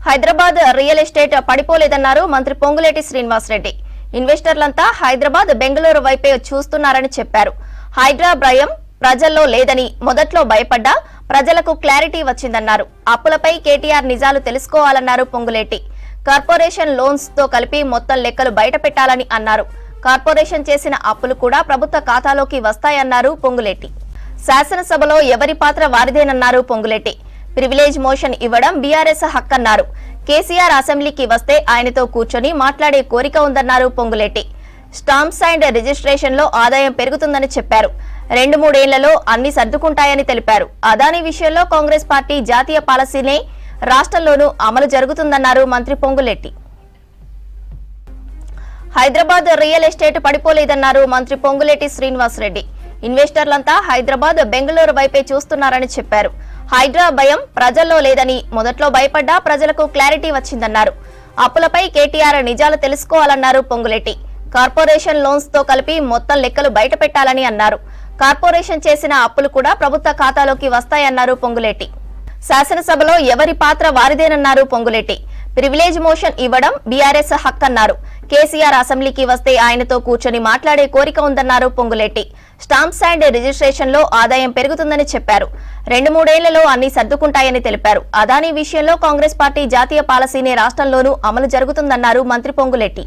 Hyderabad real estate పడిపోలేదన్నారు మంత్రి పొంగులేటి శ్రీనివాసరెడ్డి. ఇన్వెస్టర్లంతా హైదరాబాద్, బెంగళూరు వైపే చూస్తున్నారని చెప్పారు. హైడ్రా భయం ప్రజల్లో లేదని, మొదట్లో భయపడ్డా ప్రజలకు క్లారిటీ వచ్చిందన్నారు. అప్పులపై కేటీఆర్ నిజాలు తెలుసుకోవాలన్నారు పొంగులేటి. కార్పొరేషన్ లోన్స్ తో కలిపి మొత్తం లెక్కలు బయట పెట్టాలని అన్నారు. కార్పొరేషన్ చేసిన అప్పులు కూడా ప్రభుత్వ ఖాతాలోకి వస్తాయన్నారు పొంగులేటి. శాసనసభలో ఎవరి పాత్ర వారిదేనన్నారు పొంగులేటి. ప్రివిలేజ్ మోషన్ ఇవ్వడం బీఆర్ఎస్ హక్కన్నారు. కేసీఆర్ అసెంబ్లీకి వస్తే ఆయనతో కూర్చొని మాట్లాడే కోరిక ఉందన్నారు పొంగులేటి. స్టాంప్స్ అండ్ రిజిస్ట్రేషన్ లో ఆదాయం పెరుగుతుందని చెప్పారు. 2-3 ఏళ్లలో అన్ని సర్దుకుంటాయని తెలిపారు. అదానీ విషయంలో కాంగ్రెస్ పార్టీ జాతీయ పాలసీనే రాష్ట్రంలోనూ అమలు జరుగుతుందన్నారు మంత్రి పొంగులేటి. హైదరాబాద్ రియల్ ఎస్టేట్ పడిపోలేదన్నారు మంత్రి పొంగులేటి శ్రీనివాసరెడ్డి. ఇన్వెస్టర్లంతా హైదరాబాద్, బెంగళూరు వైపే చూస్తున్నారని చెప్పారు. హైడ్రా భయం ప్రజల్లో లేదని, మొదట్లో భయపడ్డా ప్రజలకు క్లారిటీ వచ్చిందన్నారు. అప్పులపై కేటీఆర్ నిజాలు తెలుసుకోవాలన్నారు పొంగులేటి. కార్పొరేషన్ లోన్స్ తో కలిపి మొత్తం లెక్కలు బయట పెట్టాలని అన్నారు. కార్పొరేషన్ చేసిన అప్పులు కూడా ప్రభుత్వ ఖాతాలోకి వస్తాయన్నారు పొంగులేటి. శాసనసభలో ఎవరి పాత్ర వారిదేనన్నారు పొంగులేటి. ప్రివిలేజ్ మోషన్ ఇవ్వడం బీఆర్ఎస్ హక్కన్నారు. కేసీఆర్ అసెంబ్లీకి వస్తే ఆయనతో కూర్చొని మాట్లాడే కోరిక ఉందన్నారు పొంగులేటి. స్టాంప్స్ అండ్ రిజిస్ట్రేషన్ లో ఆదాయం పెరుగుతుందని చెప్పారు. 2-3 ఏళ్లలో అన్ని సర్దుకుంటాయని తెలిపారు. అదానీ విషయంలో కాంగ్రెస్ పార్టీ జాతీయ పాలసీనే రాష్ట్రంలోనూ అమలు జరుగుతుందన్నారు మంత్రి పొంగులేటి.